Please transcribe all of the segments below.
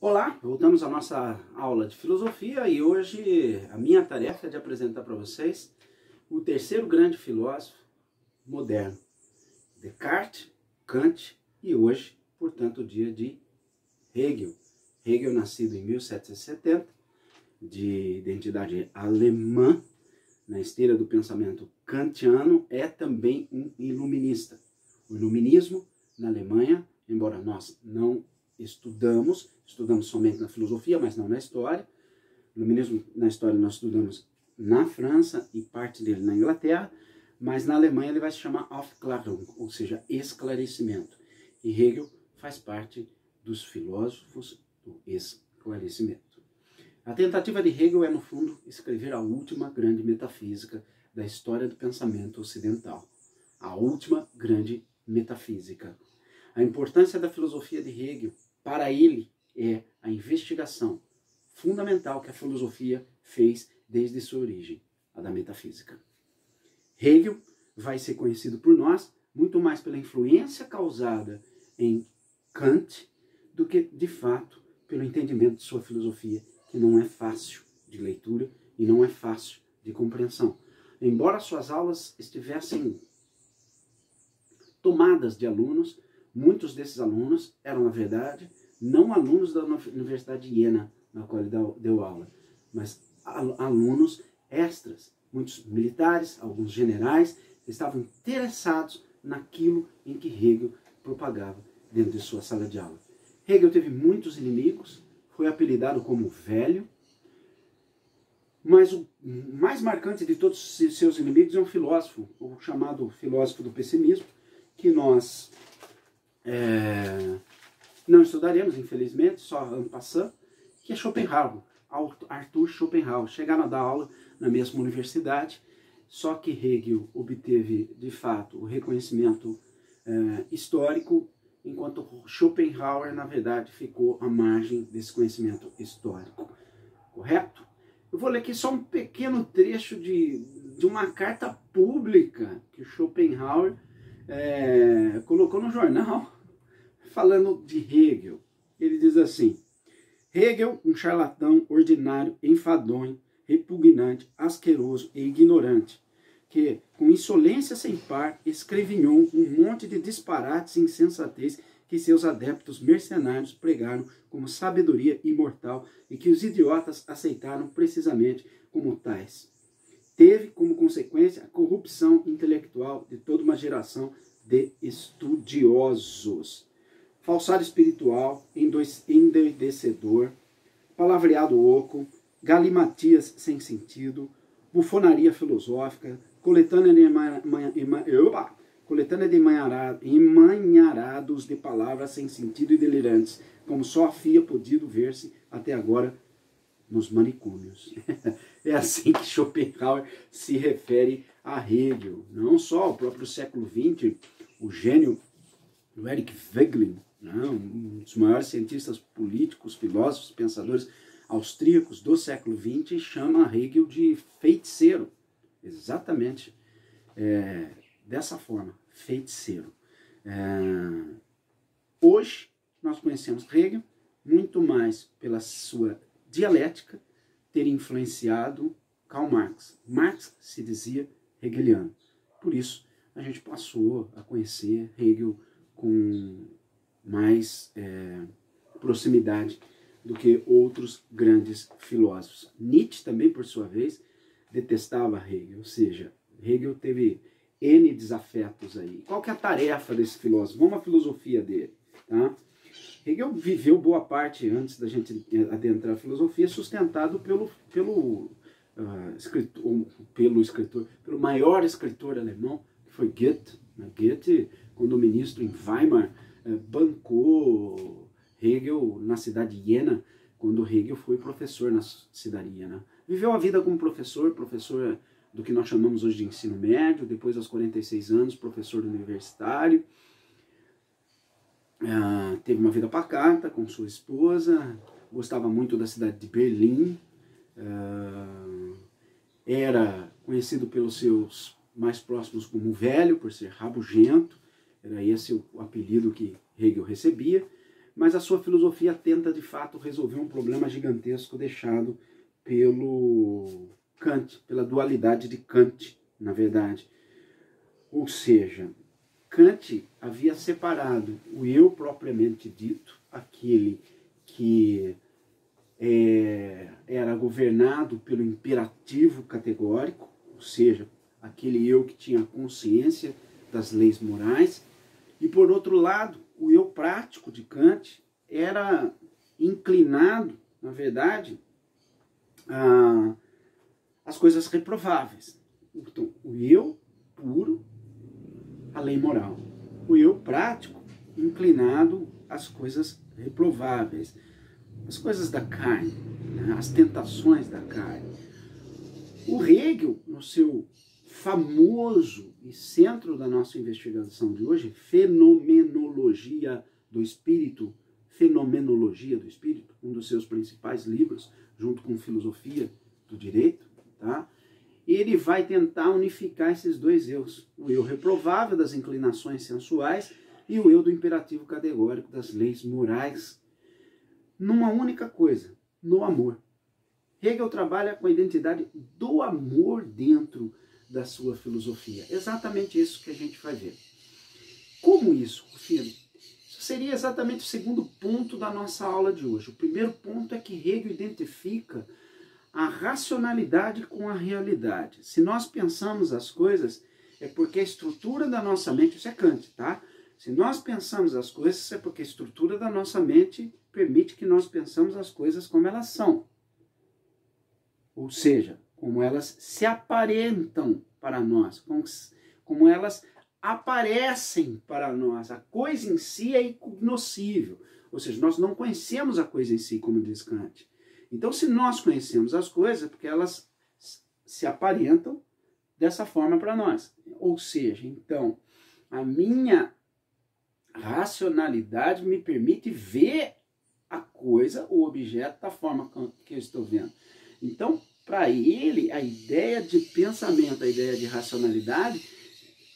Olá, voltamos à nossa aula de filosofia e hoje a minha tarefa é de apresentar para vocês o terceiro grande filósofo moderno, Descartes, Kant e hoje, portanto, o dia de Hegel. Hegel, nascido em 1770, de identidade alemã, na esteira do pensamento kantiano, é também um iluminista. O iluminismo na Alemanha, embora nós não estudamos somente na filosofia, mas não na história. O iluminismo na história nós estudamos na França e parte dele na Inglaterra, mas na Alemanha ele vai se chamar Aufklärung, ou seja, esclarecimento. E Hegel faz parte dos filósofos do esclarecimento. A tentativa de Hegel é, no fundo, escrever a última grande metafísica da história do pensamento ocidental. A última grande metafísica. A importância da filosofia de Hegel, para ele, é a investigação fundamental que a filosofia fez desde sua origem, a da metafísica. Hegel vai ser conhecido por nós muito mais pela influência causada em Kant do que, de fato, pelo entendimento de sua filosofia, que não é fácil de leitura e não é fácil de compreensão. Embora suas aulas estivessem tomadas de alunos, muitos desses alunos eram, na verdade, não alunos da Universidade de Jena, na qual ele deu aula, mas alunos extras, muitos militares, alguns generais, estavam interessados naquilo em que Hegel propagava dentro de sua sala de aula. Hegel teve muitos inimigos, foi apelidado como velho, mas o mais marcante de todos os seus inimigos é um filósofo, o chamado filósofo do pessimismo, que nós não estudaremos, infelizmente, só ano passando, que é Schopenhauer, Arthur Schopenhauer. Chegaram a dar aula na mesma universidade, só que Hegel obteve, de fato, o reconhecimento histórico, enquanto Schopenhauer, na verdade, ficou à margem desse conhecimento histórico. Correto? Eu vou ler aqui só um pequeno trecho de uma carta pública que Schopenhauer colocou no jornal, falando de Hegel. Ele diz assim: Hegel, um charlatão ordinário, enfadonho, repugnante, asqueroso e ignorante, que, com insolência sem par, escrevinhou um monte de disparates e insensatez que seus adeptos mercenários pregaram como sabedoria imortal e que os idiotas aceitaram precisamente como tais. Teve como consequência a corrupção intelectual de toda uma geração de estudiosos. Falsário espiritual, endoidecedor, palavreado oco, galimatias sem sentido, bufonaria filosófica, coletânea de emanharados de palavras sem sentido e delirantes, como só havia podido ver-se até agora nos manicômios. É assim que Schopenhauer se refere a Hegel. Não só o próprio século XX, o gênio do Eric Wegelin, um dos maiores cientistas políticos, filósofos, pensadores austríacos do século XX, chama Hegel de feiticeiro. Exatamente dessa forma, feiticeiro. Hoje nós conhecemos Hegel muito mais pela sua dialética ter influenciado Karl Marx. Marx se dizia hegeliano. Por isso, a gente passou a conhecer Hegel com mais proximidade do que outros grandes filósofos. Nietzsche também, por sua vez, detestava Hegel, ou seja, Hegel teve N desafetos aí. Qual que é a tarefa desse filósofo? Vamos à filosofia dele, tá? Hegel viveu boa parte, antes da gente adentrar a filosofia, sustentado pelo maior escritor alemão, que foi Goethe. Goethe, quando ministro em Weimar, bancou Hegel na cidade de Jena, quando Hegel foi professor na cidade de Jena. Viveu a vida como professor do que nós chamamos hoje de ensino médio, depois aos 46 anos, professor universitário. Teve uma vida pacata com sua esposa, gostava muito da cidade de Berlim, era conhecido pelos seus mais próximos como velho, por ser rabugento, era esse o apelido que Hegel recebia, mas a sua filosofia tenta de fato resolver um problema gigantesco deixado pelo Kant, pela dualidade de Kant, na verdade. Ou seja, Kant havia separado o eu propriamente dito, aquele que era governado pelo imperativo categórico, ou seja, aquele eu que tinha consciência das leis morais, e por outro lado, o eu prático de Kant era inclinado, na verdade, às coisas reprováveis. Então, o eu puro, a lei moral. O eu prático, inclinado às coisas reprováveis, as coisas da carne, né? As tentações da carne. O Hegel, no seu famoso e centro da nossa investigação de hoje, Fenomenologia do Espírito, um dos seus principais livros, junto com Filosofia do Direito, tá? Ele vai tentar unificar esses dois eus, o eu reprovável das inclinações sensuais e o eu do imperativo categórico das leis morais, numa única coisa, no amor. Hegel trabalha com a identidade do amor dentro da sua filosofia. Exatamente isso que a gente vai ver. Como isso, Rufino? Isso seria exatamente o segundo ponto da nossa aula de hoje. O primeiro ponto é que Hegel identifica a racionalidade com a realidade. Se nós pensamos as coisas, é porque a estrutura da nossa mente, isso é Kant, tá? Se nós pensamos as coisas, é porque a estrutura da nossa mente permite que nós pensamos as coisas como elas são. Ou seja, como elas se aparentam para nós, como elas aparecem para nós. A coisa em si é incognoscível. Ou seja, nós não conhecemos a coisa em si, como diz Kant. Então, se nós conhecemos as coisas, é porque elas se aparentam dessa forma para nós. Ou seja, então, a minha racionalidade me permite ver a coisa, o objeto, da forma que eu estou vendo. Então, para ele, a ideia de pensamento, a ideia de racionalidade,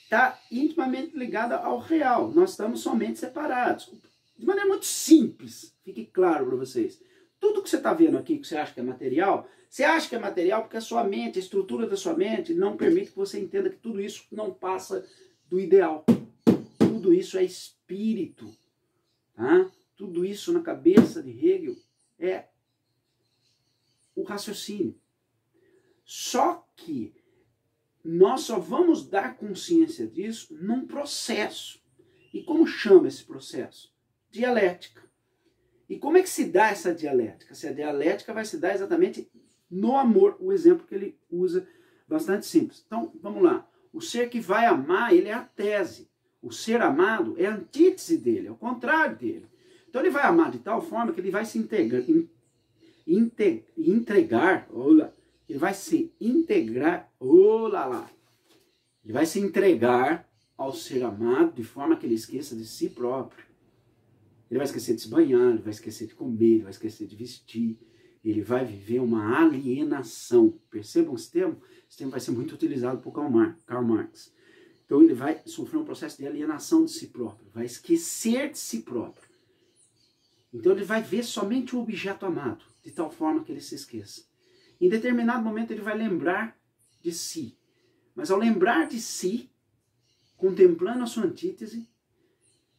está intimamente ligada ao real. Nós estamos somente separados. De maneira muito simples, fique claro para vocês. Tudo que você está vendo aqui, que você acha que é material, você acha que é material porque a sua mente, a estrutura da sua mente, não permite que você entenda que tudo isso não passa do ideal. Tudo isso é espírito. Tá? Tudo isso na cabeça de Hegel é o raciocínio. Só que nós só vamos dar consciência disso num processo. E como chama esse processo? Dialética. E como é que se dá essa dialética? Essa dialética vai se dar exatamente no amor, o exemplo que ele usa, bastante simples. Então, vamos lá. O ser que vai amar, ele é a tese. O ser amado é a antítese dele, é o contrário dele. Então ele vai amar de tal forma que ele vai se ele vai se entregar ao ser amado de forma que ele esqueça de si próprio. Ele vai esquecer de se banhar, ele vai esquecer de comer, ele vai esquecer de vestir. Ele vai viver uma alienação. Percebam esse termo? Esse termo vai ser muito utilizado por Karl Marx. Então ele vai sofrer um processo de alienação de si próprio, vai esquecer de si próprio. Então ele vai ver somente o objeto amado, de tal forma que ele se esqueça. Em determinado momento ele vai lembrar de si. Mas ao lembrar de si, contemplando a sua antítese,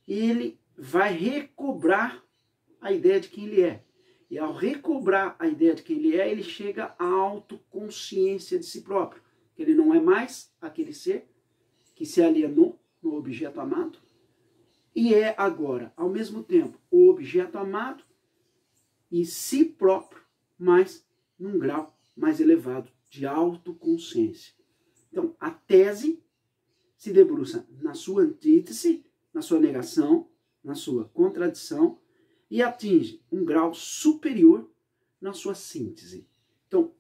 ele vai recobrar a ideia de quem ele é. E ao recobrar a ideia de quem ele é, ele chega à autoconsciência de si próprio. Que ele não é mais aquele ser que se alienou no objeto amado e é agora, ao mesmo tempo, o objeto amado e si próprio, mas num grau mais elevado de autoconsciência. Então, a tese se debruça na sua antítese, na sua negação, na sua contradição e atinge um grau superior na sua síntese. Então,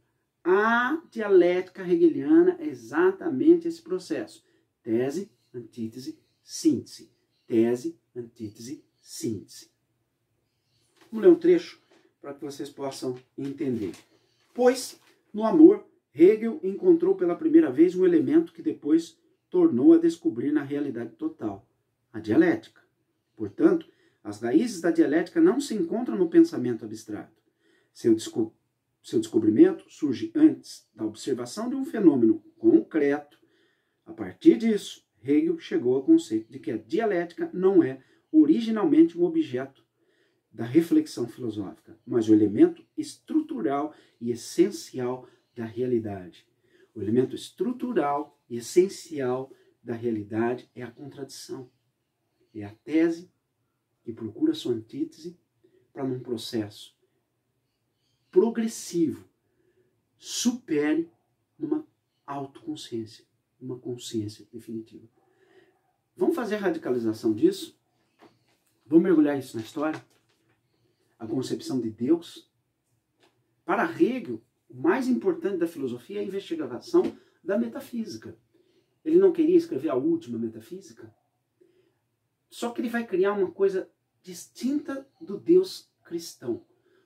a dialética hegeliana é exatamente esse processo. Tese, antítese, síntese. Tese, antítese, síntese. Vamos ler um trecho para que vocês possam entender. Pois, no amor, Hegel encontrou pela primeira vez um elemento que depois tornou a descobrir na realidade total, a dialética. Portanto, As raízes da dialética não se encontram no pensamento abstrato. Seu descobrimento surge antes da observação de um fenômeno concreto. A partir disso, Hegel chegou ao conceito de que a dialética não é originalmente um objeto da reflexão filosófica, mas o elemento estrutural e essencial da realidade. O elemento estrutural e essencial da realidade é a contradição. É a tese que procura sua antítese para, num processo progressivo, supere numa autoconsciência, uma consciência definitiva. Vamos fazer a radicalização disso? Vamos mergulhar isso na história? A concepção de Deus? Para Hegel, o mais importante da filosofia é a investigação da metafísica. Ele não queria escrever a última metafísica? Só que ele vai criar uma coisa distinta do Deus cristão.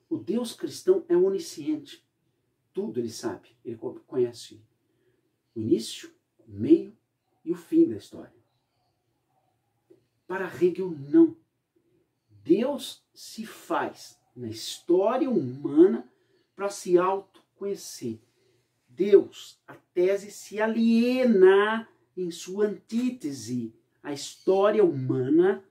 O Deus cristão é onisciente. Tudo ele sabe, ele conhece o início, o meio e o fim da história. Para Hegel, não. Deus se faz na história humana para se autoconhecer. Deus, a tese, se aliena em sua antítese à história humana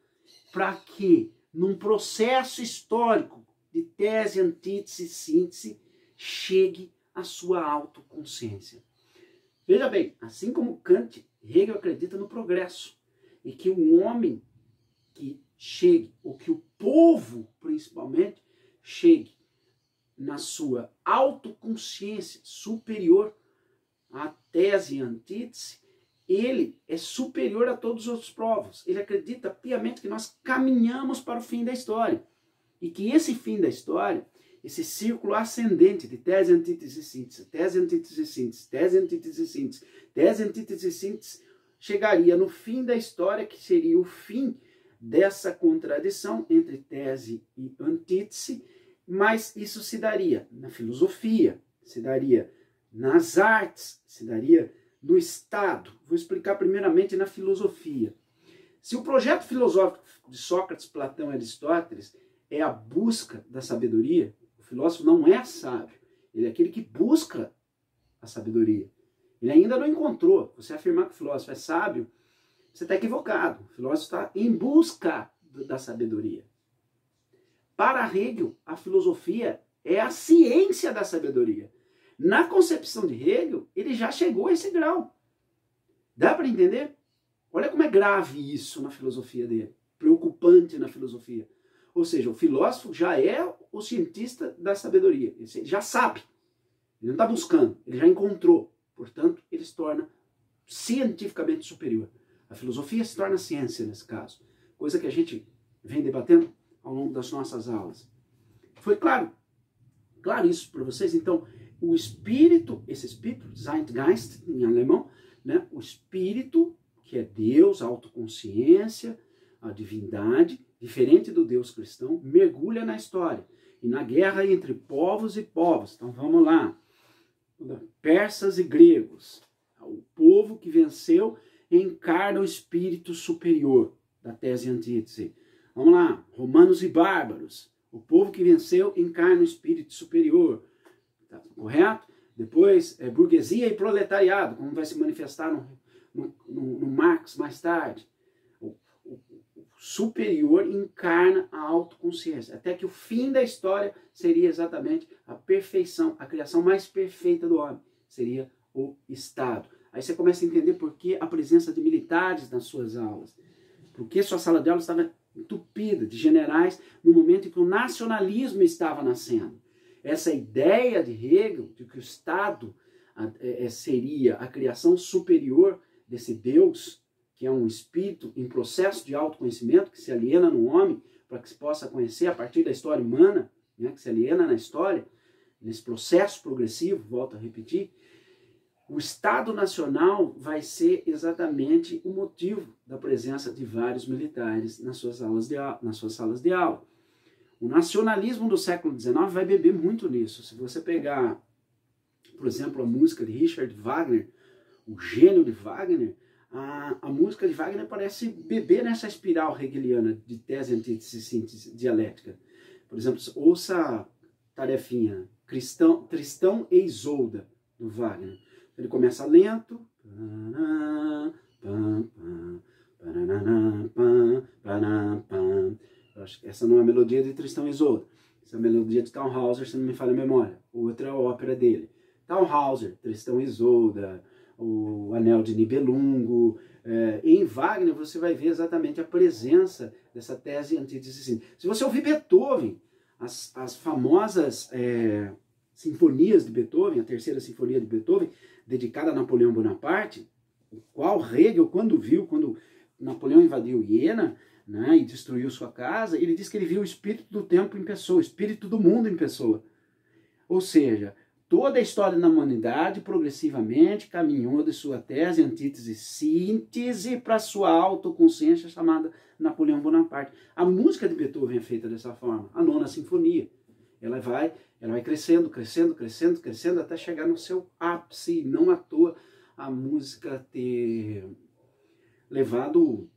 para que, num processo histórico de tese, antítese, síntese, chegue à sua autoconsciência. Veja bem, assim como Kant, Hegel acredita no progresso e que o homem que chegue, ou que o povo, principalmente, chegue na sua autoconsciência superior à tese e antítese, ele é superior a todos os outros povos. Ele acredita piamente que nós caminhamos para o fim da história. E que esse fim da história, esse círculo ascendente de tese, antítese, síntese, tese, antítese, síntese, tese, antítese, síntese, tese, antítese, síntese, chegaria no fim da história, que seria o fim dessa contradição entre tese e antítese, mas isso se daria na filosofia, se daria nas artes, se daria no Estado. Vou explicar primeiramente na filosofia. Se o projeto filosófico de Sócrates, Platão e Aristóteles é a busca da sabedoria, o filósofo não é sábio, ele é aquele que busca a sabedoria. Ele ainda não encontrou. Você afirmar que o filósofo é sábio, você está equivocado. O filósofo está em busca da sabedoria. Para Hegel, a filosofia é a ciência da sabedoria. Na concepção de Hegel, ele já chegou a esse grau. Dá para entender? Olha como é grave isso na filosofia dele. Preocupante na filosofia. Ou seja, o filósofo já é o cientista da sabedoria. Ele já sabe. Ele não está buscando. Ele já encontrou. Portanto, ele se torna cientificamente superior. A filosofia se torna ciência nesse caso. Coisa que a gente vem debatendo ao longo das nossas aulas. Foi claro isso para vocês? Então, o espírito, esse espírito, Zeitgeist em alemão, né? O espírito, que é Deus, a autoconsciência, a divindade, diferente do Deus cristão, mergulha na história. E na guerra entre povos e povos. Então vamos lá. Persas e gregos. O povo que venceu encarna o espírito superior da tese e antítese. Vamos lá. Romanos e bárbaros. O povo que venceu encarna o espírito superior. Tá correto? Depois, burguesia e proletariado, como vai se manifestar no Marx mais tarde. O superior encarna a autoconsciência. Até que o fim da história seria exatamente a perfeição, a criação mais perfeita do homem. Seria o Estado. Aí você começa a entender por que a presença de militares nas suas aulas. Por que sua sala de aula estava entupida de generais no momento em que o nacionalismo estava nascendo. Essa ideia de Hegel de que o Estado seria a criação superior desse Deus, que é um espírito em processo de autoconhecimento, que se aliena no homem para que se possa conhecer a partir da história humana, né, que se aliena na história, nesse processo progressivo, volto a repetir, o Estado Nacional vai ser exatamente o motivo da presença de vários militares nas suas salas de aula. O nacionalismo do século XIX vai beber muito nisso. Se você pegar, por exemplo, a música de Richard Wagner, o gênio de Wagner, a música de Wagner parece beber nessa espiral hegeliana de tese, antítese, síntese dialética. Por exemplo, ouça a tarefinha Tristão e Isolda, do Wagner. Ele começa lento. Eu acho que essa não é a melodia de Tristão e Isolda. Essa é a melodia de Tannhäuser, se não me falha a memória. Outra ópera dele. Tannhäuser, Tristão e Isolda, o Anel de Nibelungo. Em Wagner você vai ver exatamente a presença dessa tese, antítese, síntese. Se você ouvir Beethoven, as famosas sinfonias de Beethoven, a terceira sinfonia de Beethoven, dedicada a Napoleão Bonaparte, o qual Hegel, quando Napoleão invadiu Iena, né, e destruiu sua casa, ele disse que ele viu o espírito do tempo em pessoa, o espírito do mundo em pessoa. Ou seja, toda a história da humanidade progressivamente caminhou de sua tese, antítese, síntese para sua autoconsciência chamada Napoleão Bonaparte. A música de Beethoven é feita dessa forma, a nona sinfonia. Ela vai crescendo, crescendo, crescendo, crescendo até chegar no seu ápice. Não à toa a música ter levado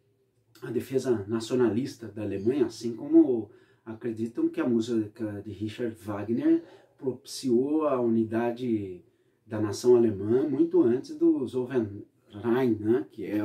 a defesa nacionalista da Alemanha, assim como acreditam que a música de Richard Wagner propiciou a unidade da nação alemã muito antes do Zollverein, né, que é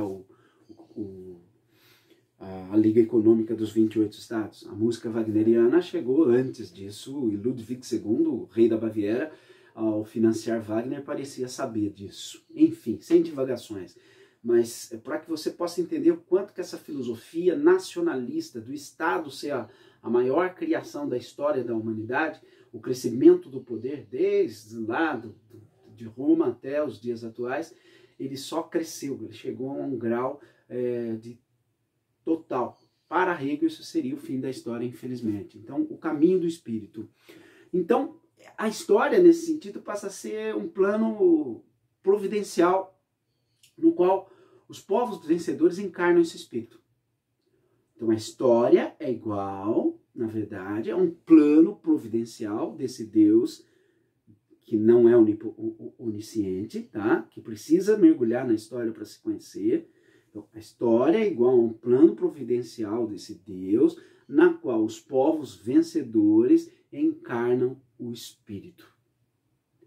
a Liga Econômica dos 28 Estados. A música wagneriana chegou antes disso, e Ludwig II, o rei da Baviera, ao financiar Wagner, parecia saber disso. Enfim, sem divagações. Mas para que você possa entender o quanto que essa filosofia nacionalista do Estado ser a maior criação da história da humanidade, o crescimento do poder, desde lá de Roma até os dias atuais, ele só cresceu, ele chegou a um grau de total. Para Hegel isso seria o fim da história, infelizmente. Então, o caminho do espírito. Então, a história, nesse sentido, passa a ser um plano providencial no qual os povos vencedores encarnam esse espírito. Então, a história é igual, na verdade, é um plano providencial desse Deus que não é onisciente, tá? Que precisa mergulhar na história para se conhecer. Então, a história é igual a um plano providencial desse Deus, na qual os povos vencedores encarnam o Espírito.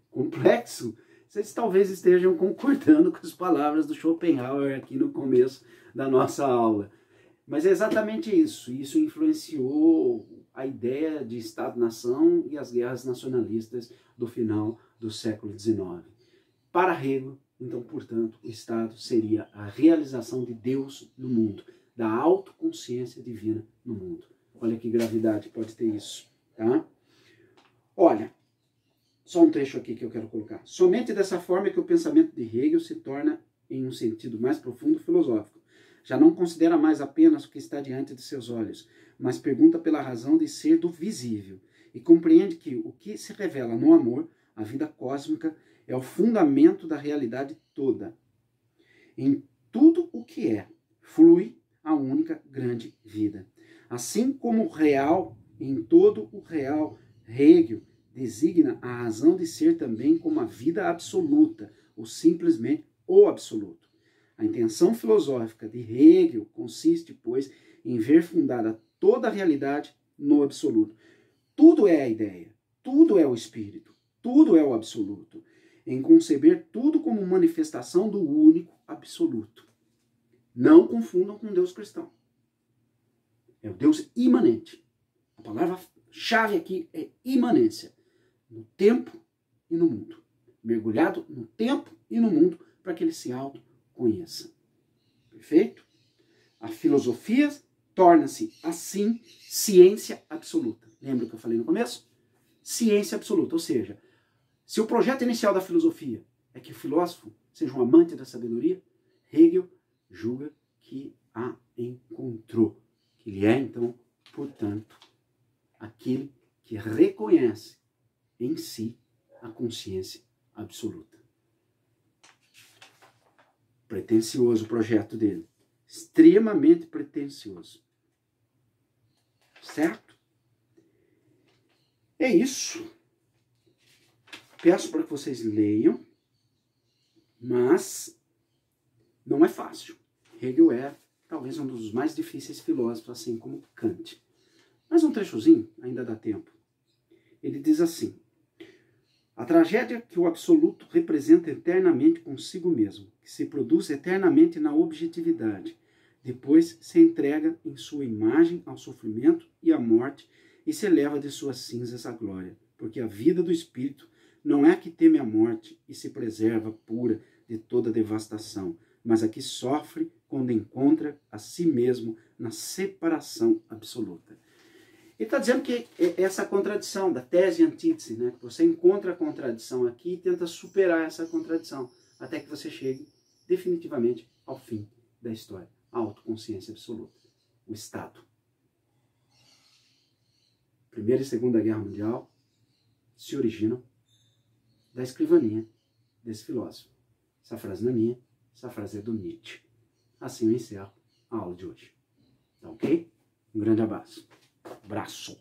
Complexo? Vocês talvez estejam concordando com as palavras do Schopenhauer aqui no começo da nossa aula. Mas é exatamente isso. Isso influenciou a ideia de Estado-nação e as guerras nacionalistas do final do século XIX. Para Hegel, então, portanto, o Estado seria a realização de Deus no mundo, da autoconsciência divina no mundo. Olha que gravidade pode ter isso, tá? Olha, só um trecho aqui que eu quero colocar. Somente dessa forma é que o pensamento de Hegel se torna, em um sentido mais profundo, filosófico. Já não considera mais apenas o que está diante de seus olhos, mas pergunta pela razão de ser do visível, e compreende que o que se revela no amor, a vida cósmica, é o fundamento da realidade toda. Em tudo o que é, flui a única grande vida. Assim como o real, em todo o real, Hegel designa a razão de ser também como a vida absoluta, ou simplesmente o absoluto. A intenção filosófica de Hegel consiste, pois, em ver fundada toda a realidade no absoluto. Tudo é a ideia, tudo é o espírito, tudo é o absoluto, em conceber tudo como manifestação do único absoluto. Não confundam com Deus cristão. É o Deus imanente. A palavra-chave aqui é imanência. No tempo e no mundo. Mergulhado no tempo e no mundo para que ele se autoconheça. Perfeito? A filosofia torna-se, assim, ciência absoluta. Lembra o que eu falei no começo? Ciência absoluta, ou seja, se o projeto inicial da filosofia é que o filósofo seja um amante da sabedoria, Hegel julga que a encontrou. Que ele é, então, portanto, aquele que reconhece em si a consciência absoluta. Pretensioso o projeto dele. Extremamente pretensioso. Certo? É isso. Peço para que vocês leiam, mas Não é fácil. Hegel é talvez um dos mais difíceis filósofos, assim como Kant. Mas um trechozinho, ainda dá tempo. Ele diz assim: a tragédia que o absoluto representa eternamente consigo mesmo, que se produz eternamente na objetividade, depois se entrega em sua imagem ao sofrimento e à morte e se eleva de suas cinzas à glória, porque a vida do espírito não é a que teme a morte e se preserva pura de toda devastação, mas a que sofre quando encontra a si mesmo na separação absoluta. Ele está dizendo que essa contradição da tese e antítese, né? Que você encontra a contradição aqui e tenta superar essa contradição, até que você chegue definitivamente ao fim da história, a autoconsciência absoluta, o Estado. Primeira e Segunda Guerra Mundial se originam da escrivaninha desse filósofo. Essa frase não é minha, essa frase é do Nietzsche. Assim eu encerro a aula de hoje. Tá ok? Um grande abraço. Braço.